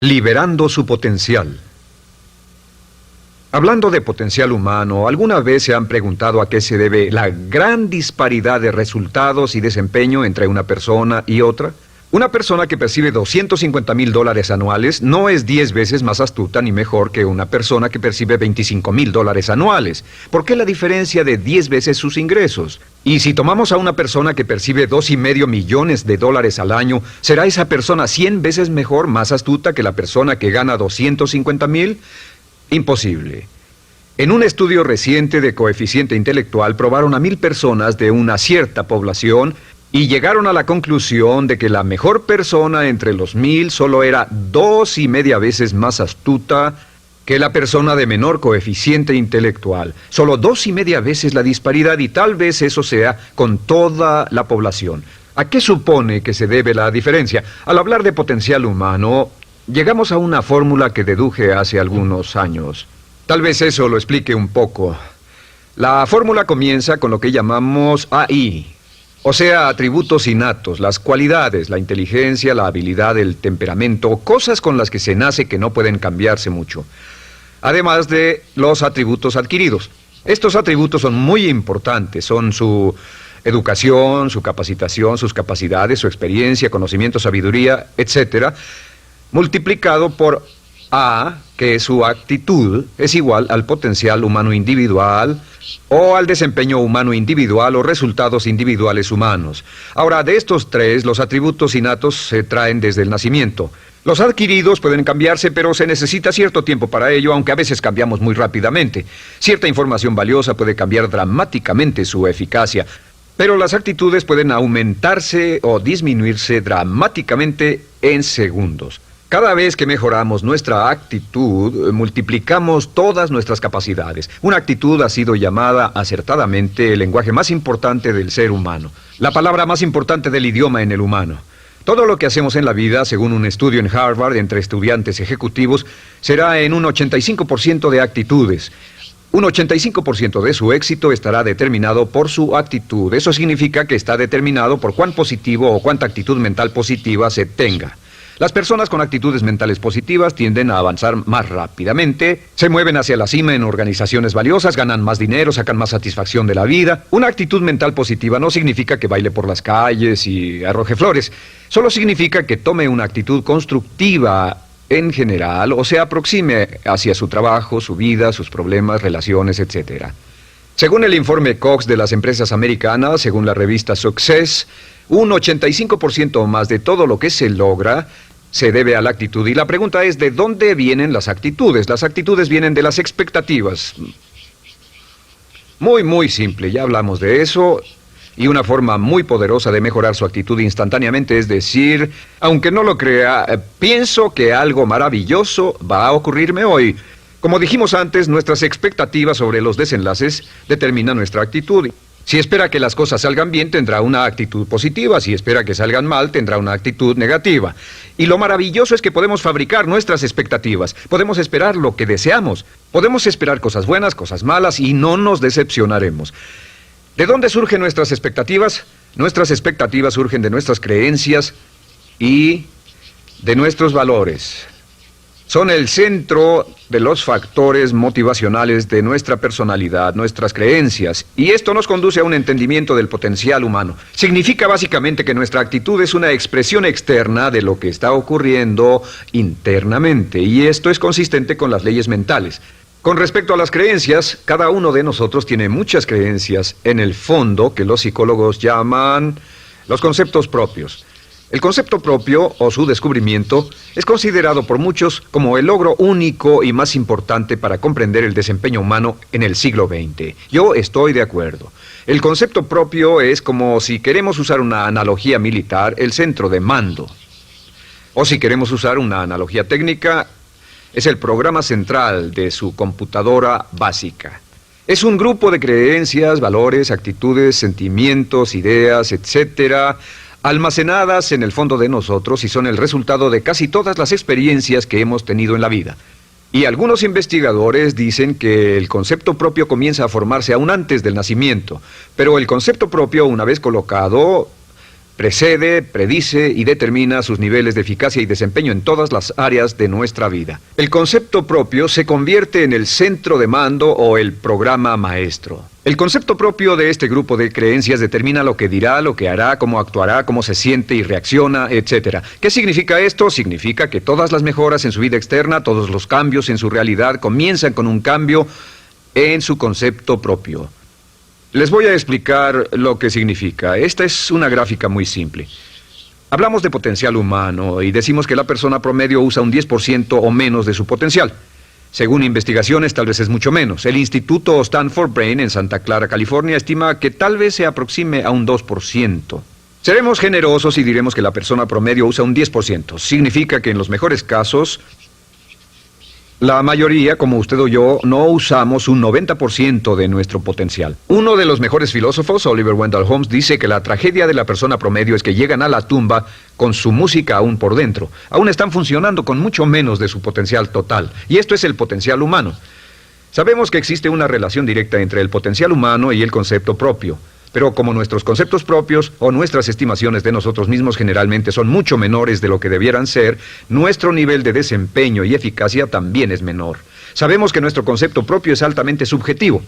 Liberando su potencial. Hablando de potencial humano, ¿alguna vez se han preguntado a qué se debe la gran disparidad de resultados y desempeño entre una persona y otra? Una persona que percibe $250,000 anuales no es 10 veces más astuta ni mejor que una persona que percibe $25,000 anuales. ¿Por qué la diferencia de 10 veces sus ingresos? Y si tomamos a una persona que percibe $2,5 millones al año, ¿será esa persona 100 veces mejor, más astuta que la persona que gana $250,000? Imposible. En un estudio reciente de coeficiente intelectual probaron a 1,000 personas de una cierta población y llegaron a la conclusión de que la mejor persona entre los 1,000 solo era 2,5 veces más astuta que la persona de menor coeficiente intelectual. Solo 2,5 veces la disparidad, y tal vez eso sea con toda la población. ¿A qué supone que se debe la diferencia? Al hablar de potencial humano, llegamos a una fórmula que deduje hace algunos años. Tal vez eso lo explique un poco. La fórmula comienza con lo que llamamos AI, o sea, atributos innatos, las cualidades, la inteligencia, la habilidad, el temperamento, cosas con las que se nace que no pueden cambiarse mucho. Además de los atributos adquiridos. Estos atributos son muy importantes, son su educación, su capacitación, sus capacidades, su experiencia, conocimiento, sabiduría, etcétera, multiplicado por A, que es su actitud, es igual al potencial humano individual o al desempeño humano individual o resultados individuales humanos. Ahora, de estos tres, los atributos innatos se traen desde el nacimiento. Los adquiridos pueden cambiarse, pero se necesita cierto tiempo para ello, aunque a veces cambiamos muy rápidamente. Cierta información valiosa puede cambiar dramáticamente su eficacia, pero las actitudes pueden aumentarse o disminuirse dramáticamente en segundos. Cada vez que mejoramos nuestra actitud, multiplicamos todas nuestras capacidades. Una actitud ha sido llamada acertadamente el lenguaje más importante del ser humano, la palabra más importante del idioma en el humano. Todo lo que hacemos en la vida, según un estudio en Harvard entre estudiantes ejecutivos, será en un 85% de actitudes. Un 85% de su éxito estará determinado por su actitud. Eso significa que está determinado por cuán positivo o cuánta actitud mental positiva se tenga. Las personas con actitudes mentales positivas tienden a avanzar más rápidamente, se mueven hacia la cima en organizaciones valiosas, ganan más dinero, sacan más satisfacción de la vida. Una actitud mental positiva no significa que baile por las calles y arroje flores. Solo significa que tome una actitud constructiva en general o se aproxime hacia su trabajo, su vida, sus problemas, relaciones, etc. Según el informe Cox de las empresas americanas, según la revista Success, un 85% o más de todo lo que se logra se debe a la actitud. Y la pregunta es, ¿de dónde vienen las actitudes? Las actitudes vienen de las expectativas. Muy simple, ya hablamos de eso. Y una forma muy poderosa de mejorar su actitud instantáneamente es decir, aunque no lo crea, pienso que algo maravilloso va a ocurrirme hoy. Como dijimos antes, nuestras expectativas sobre los desenlaces determinan nuestra actitud. Si espera que las cosas salgan bien, tendrá una actitud positiva. Si espera que salgan mal, tendrá una actitud negativa. Y lo maravilloso es que podemos fabricar nuestras expectativas. Podemos esperar lo que deseamos. Podemos esperar cosas buenas, cosas malas, y no nos decepcionaremos. ¿De dónde surgen nuestras expectativas? Nuestras expectativas surgen de nuestras creencias y de nuestros valores. Son el centro de los factores motivacionales de nuestra personalidad, nuestras creencias, y esto nos conduce a un entendimiento del potencial humano. Significa básicamente que nuestra actitud es una expresión externa de lo que está ocurriendo internamente, y esto es consistente con las leyes mentales. Con respecto a las creencias, cada uno de nosotros tiene muchas creencias en el fondo que los psicólogos llaman los conceptos propios. El concepto propio, o su descubrimiento, es considerado por muchos como el logro único y más importante para comprender el desempeño humano en el siglo XX. Yo estoy de acuerdo. El concepto propio es como, si queremos usar una analogía militar, el centro de mando. O si queremos usar una analogía técnica, es el programa central de su computadora básica. Es un grupo de creencias, valores, actitudes, sentimientos, ideas, etcétera, almacenadas en el fondo de nosotros y son el resultado de casi todas las experiencias que hemos tenido en la vida. Y algunos investigadores dicen que el concepto propio comienza a formarse aún antes del nacimiento, pero el concepto propio, una vez colocado, precede, predice y determina sus niveles de eficacia y desempeño en todas las áreas de nuestra vida. El concepto propio se convierte en el centro de mando o el programa maestro. El concepto propio de este grupo de creencias determina lo que dirá, lo que hará, cómo actuará, cómo se siente y reacciona, etc. ¿Qué significa esto? Significa que todas las mejoras en su vida externa, todos los cambios en su realidad comienzan con un cambio en su concepto propio. Les voy a explicar lo que significa. Esta es una gráfica muy simple. Hablamos de potencial humano y decimos que la persona promedio usa un 10% o menos de su potencial. Según investigaciones, tal vez es mucho menos. El Instituto Stanford Brain en Santa Clara, California, estima que tal vez se aproxime a un 2%. Seremos generosos y diremos que la persona promedio usa un 10%. Significa que en los mejores casos, la mayoría, como usted o yo, no usamos un 90% de nuestro potencial. Uno de los mejores filósofos, Oliver Wendell Holmes, dice que la tragedia de la persona promedio es que llegan a la tumba con su música aún por dentro. Aún están funcionando con mucho menos de su potencial total. Y esto es el potencial humano. Sabemos que existe una relación directa entre el potencial humano y el concepto propio. Pero como nuestros conceptos propios o nuestras estimaciones de nosotros mismos generalmente son mucho menores de lo que debieran ser, nuestro nivel de desempeño y eficacia también es menor. Sabemos que nuestro concepto propio es altamente subjetivo.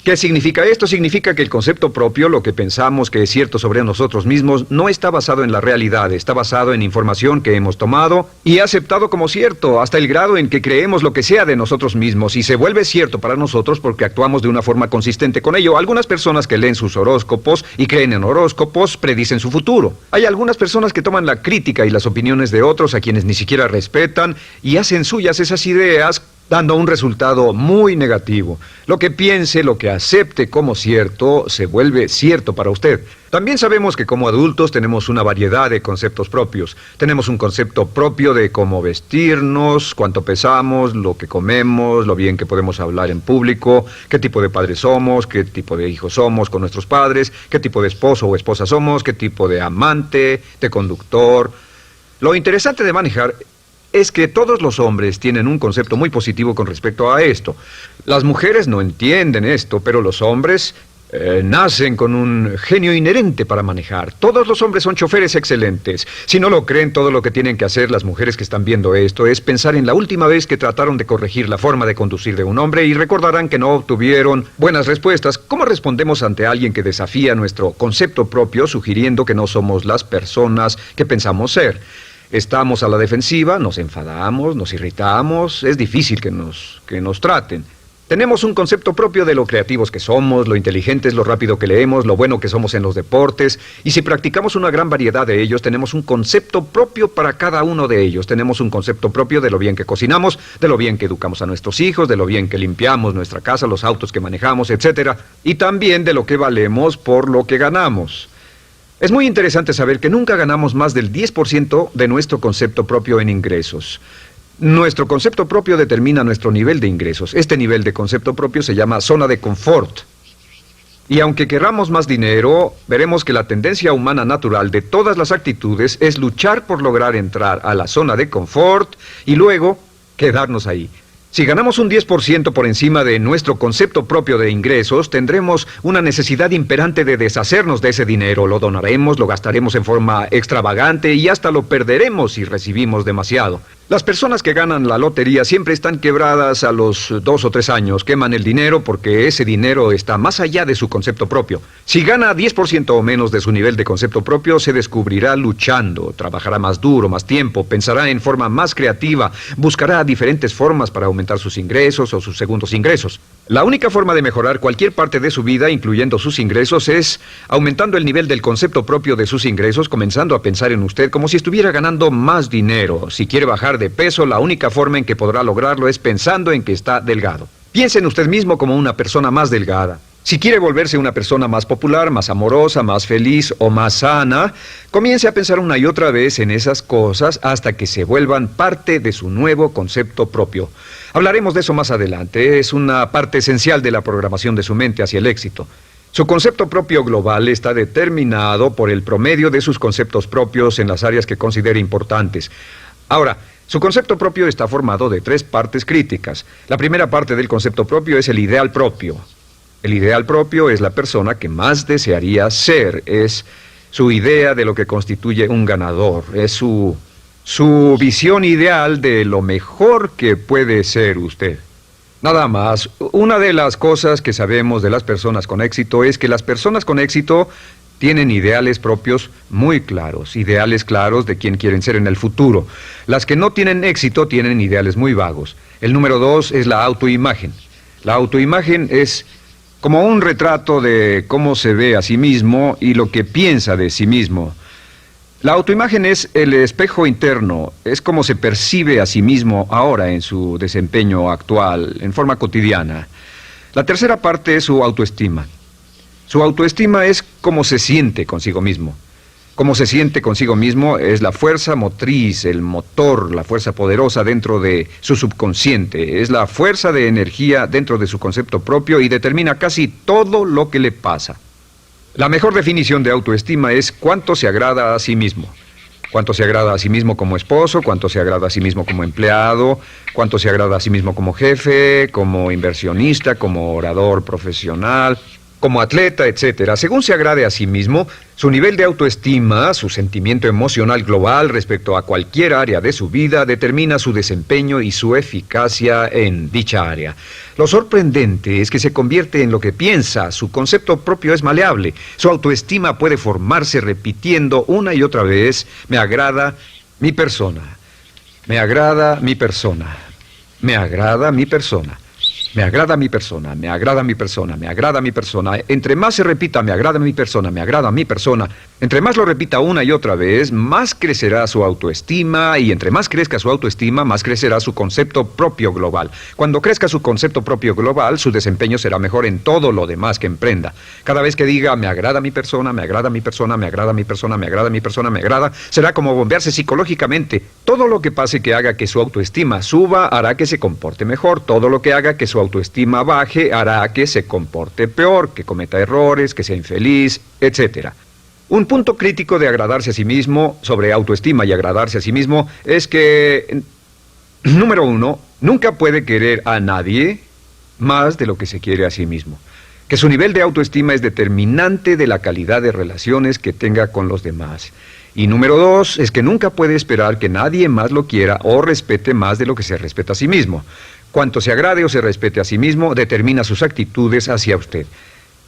¿Qué significa esto? Significa que el concepto propio, lo que pensamos que es cierto sobre nosotros mismos, no está basado en la realidad, está basado en información que hemos tomado y aceptado como cierto, hasta el grado en que creemos lo que sea de nosotros mismos y se vuelve cierto para nosotros porque actuamos de una forma consistente con ello. Algunas personas que leen sus horóscopos y creen en horóscopos predicen su futuro. Hay algunas personas que toman la crítica y las opiniones de otros a quienes ni siquiera respetan y hacen suyas esas ideas, dando un resultado muy negativo. Lo que piense, lo que acepte como cierto, se vuelve cierto para usted. También sabemos que como adultos tenemos una variedad de conceptos propios. Tenemos un concepto propio de cómo vestirnos, cuánto pesamos, lo que comemos, lo bien que podemos hablar en público, qué tipo de padres somos, qué tipo de hijos somos con nuestros padres, qué tipo de esposo o esposa somos, qué tipo de amante, de conductor. Lo interesante de manejar es que todos los hombres tienen un concepto muy positivo con respecto a esto. Las mujeres no entienden esto, pero los hombres nacen con un genio inherente para manejar. Todos los hombres son choferes excelentes. Si no lo creen, todo lo que tienen que hacer las mujeres que están viendo esto es pensar en la última vez que trataron de corregir la forma de conducir de un hombre y recordarán que no obtuvieron buenas respuestas. ¿Cómo respondemos ante alguien que desafía nuestro concepto propio, sugiriendo que no somos las personas que pensamos ser? Estamos a la defensiva, nos enfadamos, nos irritamos, es difícil que nos traten. Tenemos un concepto propio de lo creativos que somos, lo inteligentes, lo rápido que leemos, lo bueno que somos en los deportes, y si practicamos una gran variedad de ellos, tenemos un concepto propio para cada uno de ellos. Tenemos un concepto propio de lo bien que cocinamos, de lo bien que educamos a nuestros hijos, de lo bien que limpiamos nuestra casa, los autos que manejamos, etc. Y también de lo que valemos por lo que ganamos. Es muy interesante saber que nunca ganamos más del 10% de nuestro concepto propio en ingresos. Nuestro concepto propio determina nuestro nivel de ingresos. Este nivel de concepto propio se llama zona de confort. Y aunque querramos más dinero, veremos que la tendencia humana natural de todas las actitudes es luchar por lograr entrar a la zona de confort y luego quedarnos ahí. Si ganamos un 10% por encima de nuestro concepto propio de ingresos, tendremos una necesidad imperante de deshacernos de ese dinero. Lo donaremos, lo gastaremos en forma extravagante y hasta lo perderemos si recibimos demasiado. Las personas que ganan la lotería siempre están quebradas a los 2 o 3 años. Queman el dinero porque ese dinero está más allá de su concepto propio. Si gana 10% o menos de su nivel de concepto propio, se descubrirá luchando, trabajará más duro, más tiempo, pensará en forma más creativa, buscará diferentes formas para aumentar sus ingresos o sus segundos ingresos. La única forma de mejorar cualquier parte de su vida, incluyendo sus ingresos, es aumentando el nivel del concepto propio de sus ingresos, comenzando a pensar en usted como si estuviera ganando más dinero. Si quiere bajar de peso, la única forma en que podrá lograrlo es pensando en que está delgado. Piense en usted mismo como una persona más delgada. Si quiere volverse una persona más popular, más amorosa, más feliz o más sana, comience a pensar una y otra vez en esas cosas hasta que se vuelvan parte de su nuevo concepto propio. Hablaremos de eso más adelante. Es una parte esencial de la programación de su mente hacia el éxito. Su concepto propio global está determinado por el promedio de sus conceptos propios en las áreas que considere importantes. Ahora, su concepto propio está formado de 3 partes críticas. La primera parte del concepto propio es el ideal propio. El ideal propio es la persona que más desearía ser, es su idea de lo que constituye un ganador, es su visión ideal de lo mejor que puede ser usted. Nada más, una de las cosas que sabemos de las personas con éxito es que las personas con éxito tienen ideales propios muy claros, ideales claros de quién quieren ser en el futuro. Las que no tienen éxito tienen ideales muy vagos. El número 2 es la autoimagen. La autoimagen es como un retrato de cómo se ve a sí mismo y lo que piensa de sí mismo. La autoimagen es el espejo interno, es como se percibe a sí mismo ahora en su desempeño actual, en forma cotidiana. La tercera parte es su autoestima. Su autoestima es cómo se siente consigo mismo. Cómo se siente consigo mismo es la fuerza motriz, el motor, la fuerza poderosa dentro de su subconsciente. Es la fuerza de energía dentro de su concepto propio y determina casi todo lo que le pasa. La mejor definición de autoestima es cuánto se agrada a sí mismo. Cuánto se agrada a sí mismo como esposo, cuánto se agrada a sí mismo como empleado, cuánto se agrada a sí mismo como jefe, como inversionista, como orador profesional, como atleta, etcétera. Según se agrade a sí mismo, su nivel de autoestima, su sentimiento emocional global respecto a cualquier área de su vida, determina su desempeño y su eficacia en dicha área. Lo sorprendente es que se convierte en lo que piensa, su concepto propio es maleable, su autoestima puede formarse repitiendo una y otra vez, me agrada mi persona, me agrada mi persona, me agrada mi persona. Me agrada mi persona, me agrada mi persona, me agrada mi persona. Entre más se repita, me agrada mi persona, me agrada mi persona, entre más lo repita una y otra vez, más crecerá su autoestima y entre más crezca su autoestima, más crecerá su concepto propio global. Cuando crezca su concepto propio global, su desempeño será mejor en todo lo demás que emprenda. Cada vez que diga, me agrada mi persona, me agrada mi persona, me agrada mi persona, me agrada mi persona, me agrada, será como bombearse psicológicamente. Todo lo que pase que haga que su autoestima suba, hará que se comporte mejor. Todo lo que haga que su autoestima baje hará que se comporte peor, que cometa errores, que sea infeliz, etc. Un punto crítico de agradarse a sí mismo, sobre autoestima y agradarse a sí mismo, es que, número 1, nunca puede querer a nadie más de lo que se quiere a sí mismo. Que su nivel de autoestima es determinante de la calidad de relaciones que tenga con los demás. Y número 2, es que nunca puede esperar que nadie más lo quiera o respete más de lo que se respeta a sí mismo. Cuanto se agrade o se respete a sí mismo, determina sus actitudes hacia usted.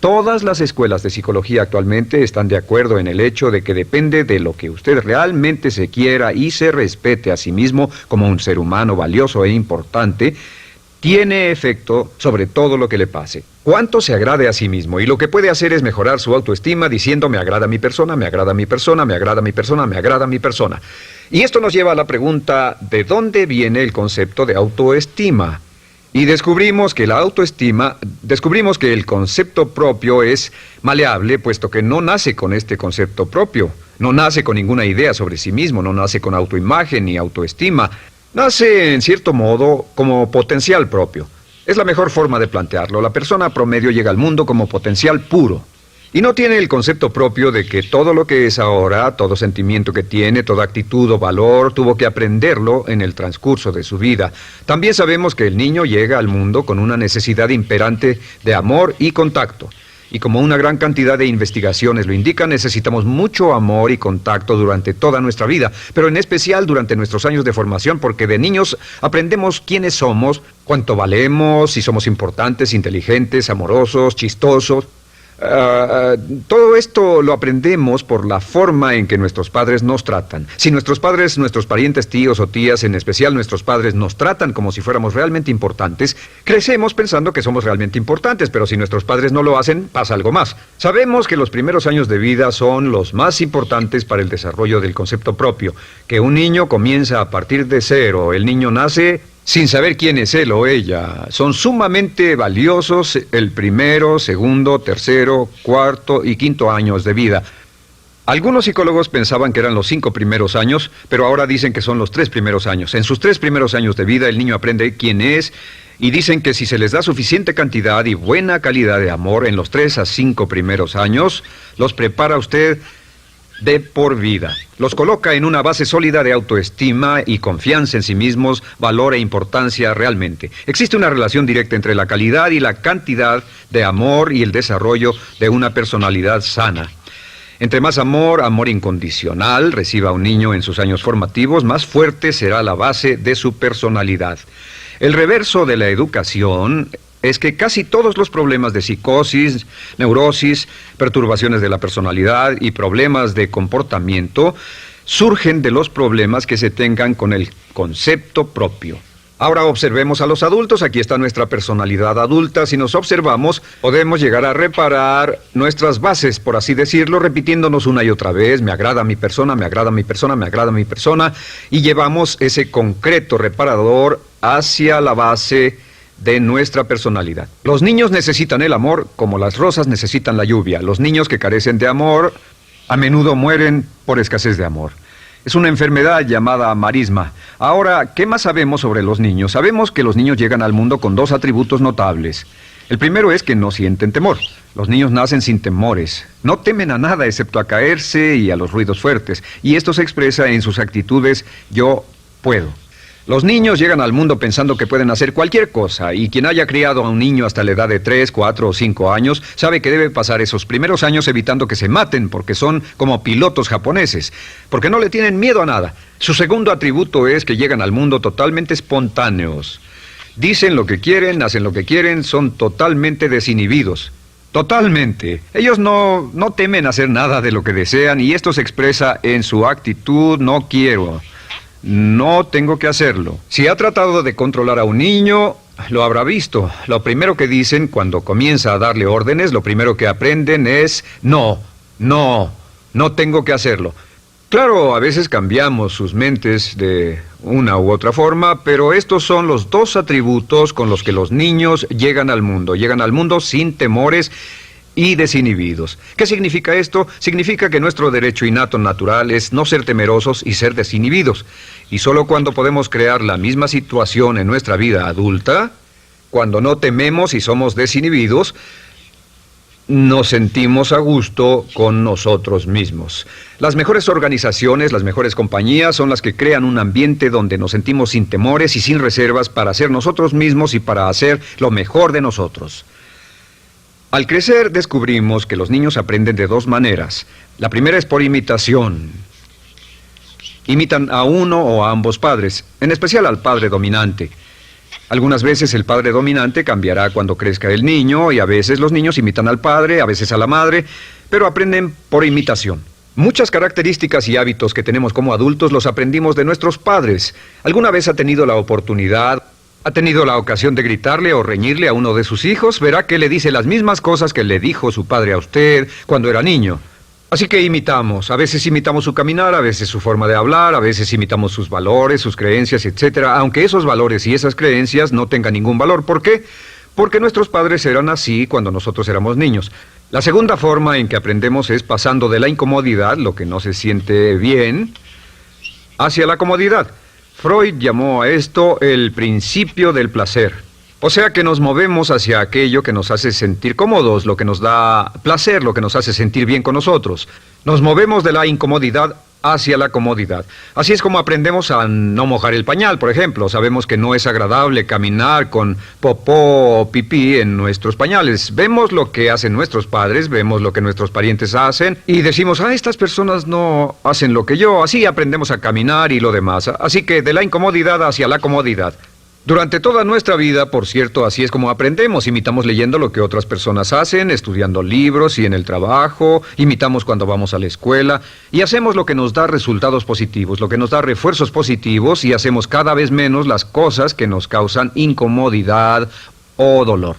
Todas las escuelas de psicología actualmente están de acuerdo en el hecho de que depende de lo que usted realmente se quiera y se respete a sí mismo como un ser humano valioso e importante, tiene efecto sobre todo lo que le pase. Cuánto se agrade a sí mismo, y lo que puede hacer es mejorar su autoestima diciendo me agrada mi persona, me agrada mi persona, me agrada mi persona, me agrada mi persona. Y esto nos lleva a la pregunta, ¿de dónde viene el concepto de autoestima? Y descubrimos que el concepto propio es maleable, puesto que no nace con este concepto propio, no nace con ninguna idea sobre sí mismo, no nace con autoimagen ni autoestima. Nace, en cierto modo, como potencial propio. Es la mejor forma de plantearlo. La persona promedio llega al mundo como potencial puro. Y no tiene el concepto propio de que todo lo que es ahora, todo sentimiento que tiene, toda actitud o valor, tuvo que aprenderlo en el transcurso de su vida. También sabemos que el niño llega al mundo con una necesidad imperante de amor y contacto. Y como una gran cantidad de investigaciones lo indican, necesitamos mucho amor y contacto durante toda nuestra vida, pero en especial durante nuestros años de formación, porque de niños aprendemos quiénes somos, cuánto valemos, si somos importantes, inteligentes, amorosos, chistosos. Todo esto lo aprendemos por la forma en que nuestros padres nos tratan. Si nuestros padres, nuestros parientes, tíos o tías, en especial nuestros padres, nos tratan como si fuéramos realmente importantes, crecemos pensando que somos realmente importantes, pero si nuestros padres no lo hacen, pasa algo más. Sabemos que los primeros años de vida son los más importantes para el desarrollo del concepto propio, que un niño comienza a partir de cero. El niño nace sin saber quién es él o ella. Son sumamente valiosos el primero, segundo, tercero, cuarto y quinto años de vida. Algunos psicólogos pensaban que eran los 5 primeros años, pero ahora dicen que son los 3 primeros años. En sus 3 primeros años de vida el niño aprende quién es y dicen que si se les da suficiente cantidad y buena calidad de amor en los 3 a 5 primeros años, los prepara usted de por vida. Los coloca en una base sólida de autoestima y confianza en sí mismos, valor e importancia realmente. Existe una relación directa entre la calidad y la cantidad de amor y el desarrollo de una personalidad sana. Entre más amor, amor incondicional, reciba un niño en sus años formativos, más fuerte será la base de su personalidad. El reverso de la educación es que casi todos los problemas de psicosis, neurosis, perturbaciones de la personalidad y problemas de comportamiento surgen de los problemas que se tengan con el concepto propio. Ahora observemos a los adultos. Aquí está nuestra personalidad adulta. Si nos observamos, podemos llegar a reparar nuestras bases, por así decirlo, repitiéndonos una y otra vez: me agrada mi persona, me agrada mi persona, me agrada mi persona, y llevamos ese concreto reparador hacia la base de nuestra personalidad. Los niños necesitan el amor como las rosas necesitan la lluvia. Los niños que carecen de amor a menudo mueren por escasez de amor. Es una enfermedad llamada marisma. Ahora, ¿qué más sabemos sobre los niños? Sabemos que los niños llegan al mundo con dos atributos notables. El primero es que no sienten temor. Los niños nacen sin temores. No temen a nada excepto a caerse y a los ruidos fuertes. Y esto se expresa en sus actitudes: yo puedo. Los niños llegan al mundo pensando que pueden hacer cualquier cosa, y quien haya criado a un niño hasta la edad de 3, 4 o 5 años sabe que debe pasar esos primeros años evitando que se maten, porque son como pilotos japoneses, porque no le tienen miedo a nada. Su segundo atributo es que llegan al mundo totalmente espontáneos. Dicen lo que quieren, hacen lo que quieren, son totalmente desinhibidos. Totalmente. Ellos no temen hacer nada de lo que desean, y esto se expresa en su actitud: no quiero. No tengo que hacerlo. Si ha tratado de controlar a un niño, lo habrá visto. Lo primero que dicen cuando comienza a darle órdenes, lo primero que aprenden es: no tengo que hacerlo. Claro, a veces cambiamos sus mentes de una u otra forma, pero estos son los dos atributos con los que los niños llegan al mundo. Llegan al mundo sin temores y desinhibidos. ¿Qué significa esto? Significa que nuestro derecho innato natural es no ser temerosos y ser desinhibidos. Y solo cuando podemos crear la misma situación en nuestra vida adulta, cuando no tememos y somos desinhibidos, nos sentimos a gusto con nosotros mismos. Las mejores organizaciones, las mejores compañías son las que crean un ambiente donde nos sentimos sin temores y sin reservas para ser nosotros mismos y para hacer lo mejor de nosotros. Al crecer descubrimos que los niños aprenden de dos maneras. La primera es por imitación. Imitan a uno o a ambos padres, en especial al padre dominante. Algunas veces el padre dominante cambiará cuando crezca el niño, y a veces los niños imitan al padre, a veces a la madre, pero aprenden por imitación. Muchas características y hábitos que tenemos como adultos los aprendimos de nuestros padres. ¿Alguna vez ha tenido la oportunidad, ha tenido la ocasión de gritarle o reñirle a uno de sus hijos? Verá que le dice las mismas cosas que le dijo su padre a usted cuando era niño. Así que imitamos. A veces imitamos su caminar, a veces su forma de hablar, a veces imitamos sus valores, sus creencias, etcétera, aunque esos valores y esas creencias no tengan ningún valor. ¿Por qué? Porque nuestros padres eran así cuando nosotros éramos niños. La segunda forma en que aprendemos es pasando de la incomodidad, lo que no se siente bien, hacia la comodidad. Freud llamó a esto el principio del placer. O sea que nos movemos hacia aquello que nos hace sentir cómodos, lo que nos da placer, lo que nos hace sentir bien con nosotros. Nos movemos de la incomodidad hacia la comodidad. Así es como aprendemos a no mojar el pañal, por ejemplo. Sabemos que no es agradable caminar con popó o pipí en nuestros pañales. Vemos lo que hacen nuestros padres, vemos lo que nuestros parientes hacen y decimos: estas personas no hacen lo que yo. Así aprendemos a caminar y lo demás. Así que de la incomodidad hacia la comodidad. Durante toda nuestra vida, por cierto, así es como aprendemos. Imitamos leyendo lo que otras personas hacen, estudiando libros y en el trabajo, imitamos cuando vamos a la escuela, y hacemos lo que nos da resultados positivos, lo que nos da refuerzos positivos, y hacemos cada vez menos las cosas que nos causan incomodidad o dolor.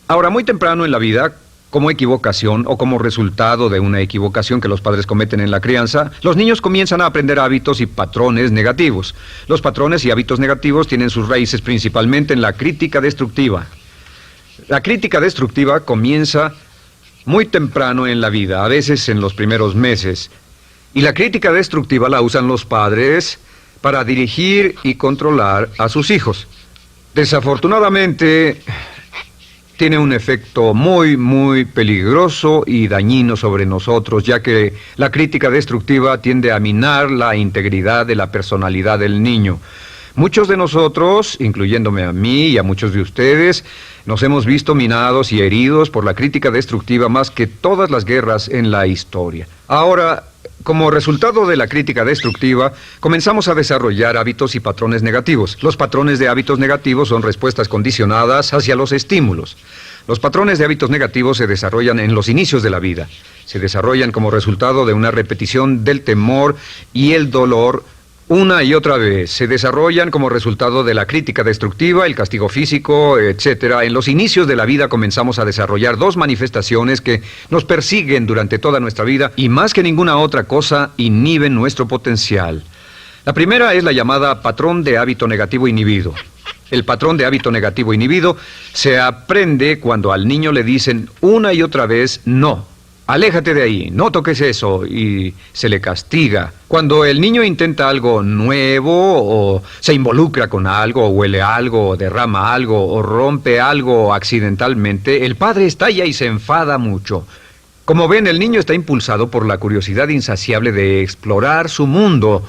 Ahora, muy temprano en la vida, como equivocación o como resultado de una equivocación que los padres cometen en la crianza, los niños comienzan a aprender hábitos y patrones negativos. Los patrones y hábitos negativos tienen sus raíces principalmente en la crítica destructiva. La crítica destructiva comienza muy temprano en la vida, a veces en los primeros meses. Y la crítica destructiva la usan los padres para dirigir y controlar a sus hijos. Desafortunadamente, tiene un efecto muy peligroso y dañino sobre nosotros, ya que la crítica destructiva tiende a minar la integridad de la personalidad del niño. Muchos de nosotros, incluyéndome a mí y a muchos de ustedes, nos hemos visto minados y heridos por la crítica destructiva más que todas las guerras en la historia. Ahora, como resultado de la crítica destructiva, comenzamos a desarrollar hábitos y patrones negativos. Los patrones de hábitos negativos son respuestas condicionadas hacia los estímulos. Los patrones de hábitos negativos se desarrollan en los inicios de la vida. Se desarrollan como resultado de una repetición del temor y el dolor una y otra vez. Se desarrollan como resultado de la crítica destructiva, el castigo físico, etc. En los inicios de la vida comenzamos a desarrollar dos manifestaciones que nos persiguen durante toda nuestra vida y más que ninguna otra cosa inhiben nuestro potencial. La primera es la llamada patrón de hábito negativo inhibido. El patrón de hábito negativo inhibido se aprende cuando al niño le dicen una y otra vez no. Aléjate de ahí, no toques eso, y se le castiga. Cuando el niño intenta algo nuevo, o se involucra con algo, o huele algo, o derrama algo, o rompe algo accidentalmente, el padre estalla y se enfada mucho. Como ven, el niño está impulsado por la curiosidad insaciable de explorar su mundo.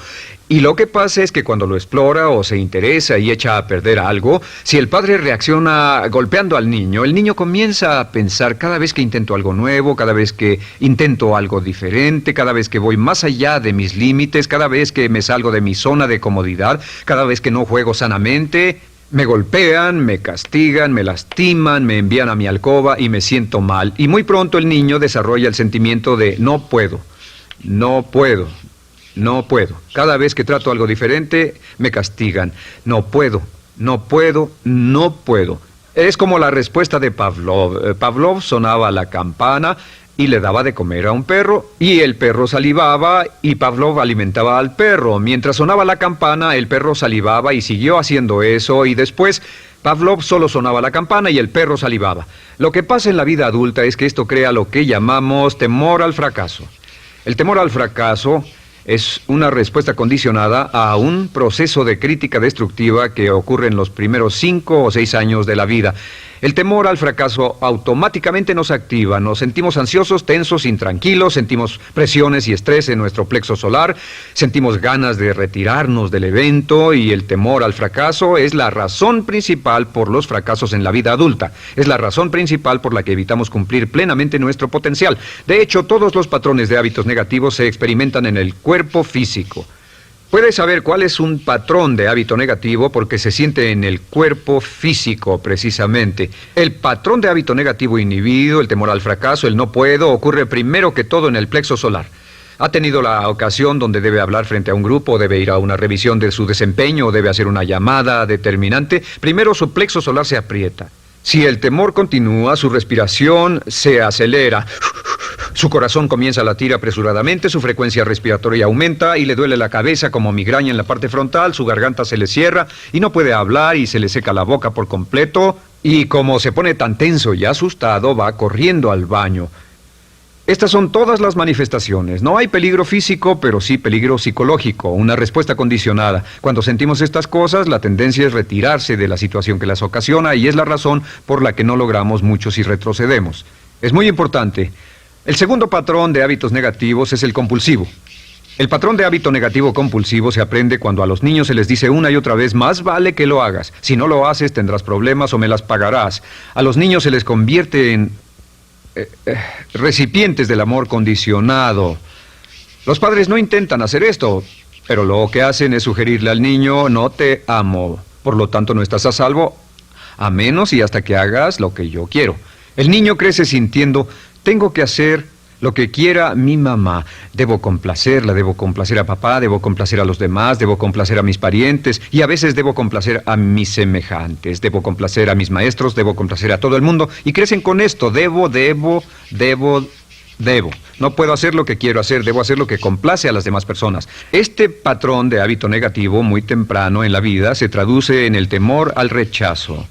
Y lo que pasa es que cuando lo explora o se interesa y echa a perder algo, si el padre reacciona golpeando al niño, el niño comienza a pensar cada vez que intento algo nuevo, cada vez que intento algo diferente, cada vez que voy más allá de mis límites, cada vez que me salgo de mi zona de comodidad, cada vez que no juego sanamente, me golpean, me castigan, me lastiman, me envían a mi alcoba y me siento mal. Y muy pronto el niño desarrolla el sentimiento de no puedo, no puedo. No puedo. Cada vez que trato algo diferente, me castigan. No puedo, no puedo, no puedo. Es como la respuesta de Pavlov. Pavlov sonaba la campana y le daba de comer a un perro, y el perro salivaba, y Pavlov alimentaba al perro. Mientras sonaba la campana, el perro salivaba y siguió haciendo eso, y después Pavlov solo sonaba la campana y el perro salivaba. Lo que pasa en la vida adulta es que esto crea lo que llamamos temor al fracaso. El temor al fracaso es una respuesta condicionada a un proceso de crítica destructiva que ocurre en los primeros 5 o 6 años de la vida. El temor al fracaso automáticamente nos activa, nos sentimos ansiosos, tensos, intranquilos, sentimos presiones y estrés en nuestro plexo solar, sentimos ganas de retirarnos del evento, y el temor al fracaso es la razón principal por los fracasos en la vida adulta. Es la razón principal por la que evitamos cumplir plenamente nuestro potencial. De hecho, todos los patrones de hábitos negativos se experimentan en el cuerpo físico. Puedes saber cuál es un patrón de hábito negativo porque se siente en el cuerpo físico, precisamente. El patrón de hábito negativo inhibido, el temor al fracaso, el no puedo, ocurre primero que todo en el plexo solar. ¿Ha tenido la ocasión donde debe hablar frente a un grupo, debe ir a una revisión de su desempeño o debe hacer una llamada determinante? Primero su plexo solar se aprieta. Si el temor continúa, su respiración se acelera. Su corazón comienza a latir apresuradamente, su frecuencia respiratoria aumenta y le duele la cabeza como migraña en la parte frontal, su garganta se le cierra y no puede hablar y se le seca la boca por completo, y como se pone tan tenso y asustado, va corriendo al baño. Estas son todas las manifestaciones. No hay peligro físico, pero sí peligro psicológico, una respuesta condicionada. Cuando sentimos estas cosas, la tendencia es retirarse de la situación que las ocasiona, y es la razón por la que no logramos mucho si retrocedemos. Es muy importante. El segundo patrón de hábitos negativos es el compulsivo. El patrón de hábito negativo compulsivo se aprende cuando a los niños se les dice una y otra vez: más vale que lo hagas. Si no lo haces, tendrás problemas o me las pagarás. A los niños se les convierte en recipientes del amor condicionado. Los padres no intentan hacer esto, pero lo que hacen es sugerirle al niño: no te amo, por lo tanto no estás a salvo, a menos y hasta que hagas lo que yo quiero. El niño crece sintiendo: tengo que hacer lo que quiera mi mamá. Debo complacerla, debo complacer a papá, debo complacer a los demás, debo complacer a mis parientes, y a veces debo complacer a mis semejantes, debo complacer a mis maestros, debo complacer a todo el mundo, y crecen con esto: debo. No puedo hacer lo que quiero hacer, debo hacer lo que complace a las demás personas. Este patrón de hábito negativo muy temprano en la vida se traduce en el temor al rechazo.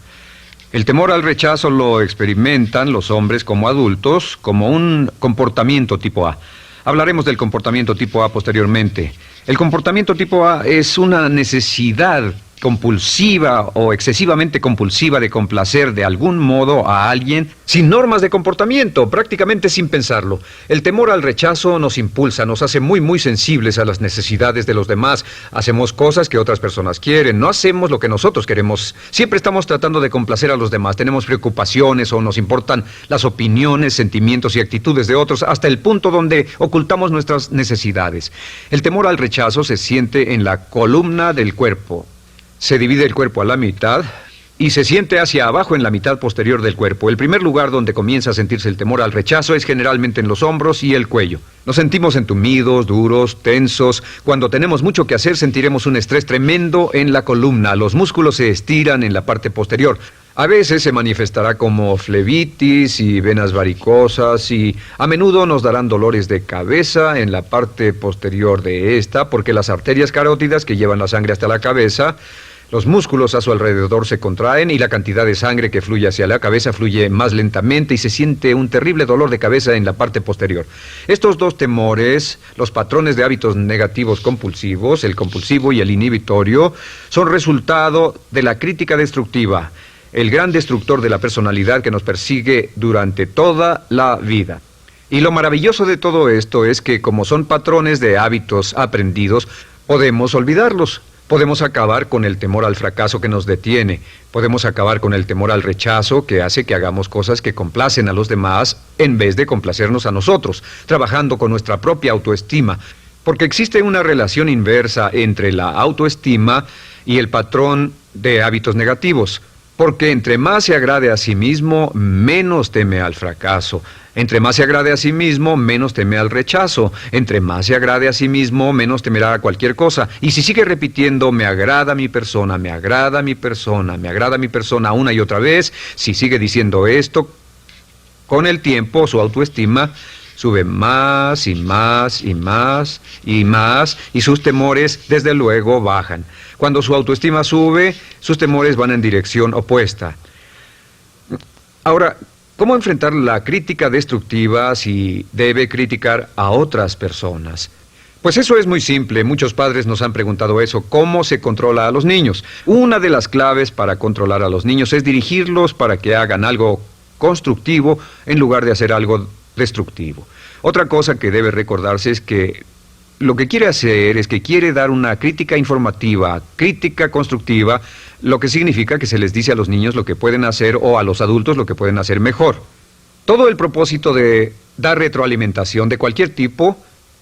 El temor al rechazo lo experimentan los hombres como adultos como un comportamiento tipo A. Hablaremos del comportamiento tipo A posteriormente. El comportamiento tipo A es una necesidad compulsiva o excesivamente compulsiva de complacer de algún modo a alguien sin normas de comportamiento, prácticamente sin pensarlo. El temor al rechazo nos impulsa, nos hace muy sensibles a las necesidades de los demás. Hacemos cosas que otras personas quieren, no hacemos lo que nosotros queremos. Siempre estamos tratando de complacer a los demás. Tenemos preocupaciones o nos importan las opiniones, sentimientos y actitudes de otros hasta el punto donde ocultamos nuestras necesidades. El temor al rechazo se siente en la columna del cuerpo. Se divide el cuerpo a la mitad y se siente hacia abajo en la mitad posterior del cuerpo. El primer lugar donde comienza a sentirse el temor al rechazo es generalmente en los hombros y el cuello. Nos sentimos entumidos, duros, tensos. Cuando tenemos mucho que hacer sentiremos un estrés tremendo en la columna. Los músculos se estiran en la parte posterior. A veces se manifestará como flebitis y venas varicosas y a menudo nos darán dolores de cabeza en la parte posterior de esta porque las arterias carótidas que llevan la sangre hasta la cabeza, los músculos a su alrededor se contraen y la cantidad de sangre que fluye hacia la cabeza fluye más lentamente y se siente un terrible dolor de cabeza en la parte posterior. Estos dos temores, los patrones de hábitos negativos compulsivos, el compulsivo y el inhibitorio, son resultado de la crítica destructiva, el gran destructor de la personalidad que nos persigue durante toda la vida. Y lo maravilloso de todo esto es que como son patrones de hábitos aprendidos, podemos olvidarlos. Podemos acabar con el temor al fracaso que nos detiene. Podemos acabar con el temor al rechazo que hace que hagamos cosas que complacen a los demás en vez de complacernos a nosotros, trabajando con nuestra propia autoestima. Porque existe una relación inversa entre la autoestima y el patrón de hábitos negativos. Porque entre más se agrade a sí mismo, menos teme al fracaso. Entre más se agrade a sí mismo, menos teme al rechazo. Entre más se agrade a sí mismo, menos temerá a cualquier cosa. Y si sigue repitiendo, me agrada mi persona, me agrada mi persona, me agrada mi persona una y otra vez, si sigue diciendo esto, con el tiempo su autoestima sube más y más y más y más y sus temores desde luego bajan. Cuando su autoestima sube, sus temores van en dirección opuesta. Ahora, ¿cómo enfrentar la crítica destructiva si debe criticar a otras personas? Pues eso es muy simple. Muchos padres nos han preguntado eso. ¿Cómo se controla a los niños? Una de las claves para controlar a los niños es dirigirlos para que hagan algo constructivo en lugar de hacer algo destructivo. Otra cosa que debe recordarse es que lo que quiere hacer es que quiere dar una crítica informativa, crítica constructiva, lo que significa que se les dice a los niños lo que pueden hacer o a los adultos lo que pueden hacer mejor. Todo el propósito de dar retroalimentación de cualquier tipo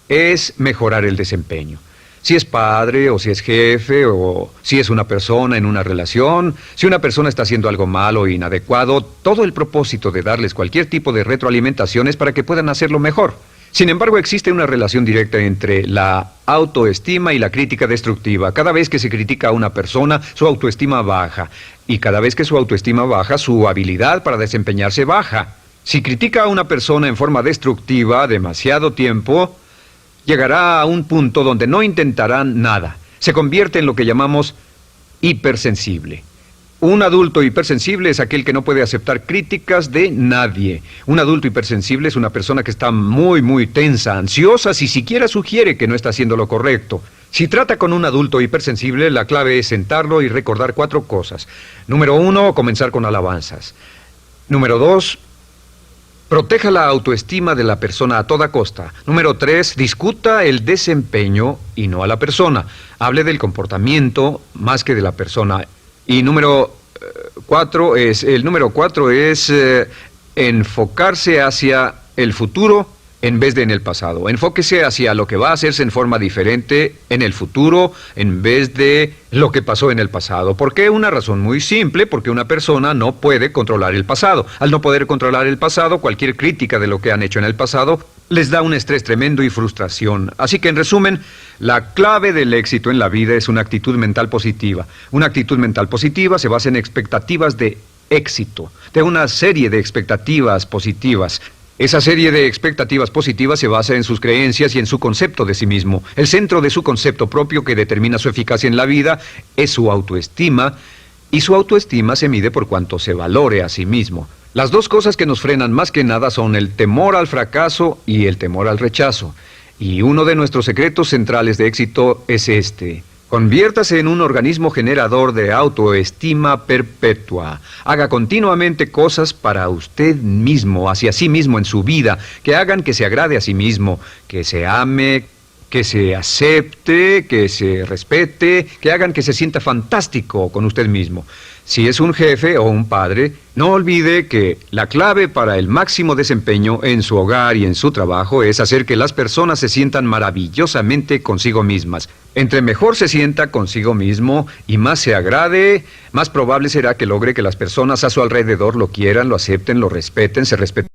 es mejorar el desempeño. Si es padre o si es jefe o si es una persona en una relación, si una persona está haciendo algo malo o inadecuado, todo el propósito de darles cualquier tipo de retroalimentación es para que puedan hacerlo mejor. Sin embargo, existe una relación directa entre la autoestima y la crítica destructiva. Cada vez que se critica a una persona, su autoestima baja. Y cada vez que su autoestima baja, su habilidad para desempeñarse baja. Si critica a una persona en forma destructiva demasiado tiempo, llegará a un punto donde no intentarán nada. Se convierte en lo que llamamos hipersensible. Un adulto hipersensible es aquel que no puede aceptar críticas de nadie. Un adulto hipersensible es una persona que está muy tensa, ansiosa, si siquiera sugiere que no está haciendo lo correcto. Si trata con un adulto hipersensible, la clave es sentarlo y recordar 4 cosas. Número 1, comenzar con alabanzas. Número 2, proteja la autoestima de la persona a toda costa. Número 3, discuta el desempeño y no a la persona. Hable del comportamiento más que de la persona. Y número 4 es enfocarse hacia el futuro en vez de en el pasado. Enfóquese hacia lo que va a hacerse en forma diferente en el futuro en vez de lo que pasó en el pasado. ¿Por qué? Una razón muy simple, porque una persona no puede controlar el pasado. Al no poder controlar el pasado, cualquier crítica de lo que han hecho en el pasado les da un estrés tremendo y frustración. Así que, en resumen, la clave del éxito en la vida es una actitud mental positiva. Una actitud mental positiva se basa en expectativas de éxito, de una serie de expectativas positivas. Esa serie de expectativas positivas se basa en sus creencias y en su concepto de sí mismo. El centro de su concepto propio que determina su eficacia en la vida es su autoestima, y su autoestima se mide por cuanto se valore a sí mismo. Las dos cosas que nos frenan más que nada son el temor al fracaso y el temor al rechazo. Y uno de nuestros secretos centrales de éxito es este: Conviértase en un organismo generador de autoestima perpetua. Haga continuamente cosas para usted mismo, hacia sí mismo en su vida, que hagan que se agrade a sí mismo, que se ame, que se acepte, que se respete, que hagan que se sienta fantástico con usted mismo. Si es un jefe o un padre, no olvide que la clave para el máximo desempeño en su hogar y en su trabajo es hacer que las personas se sientan maravillosamente consigo mismas. Entre mejor se sienta consigo mismo y más se agrade, más probable será que logre que las personas a su alrededor lo quieran, lo acepten, lo respeten, se respeten.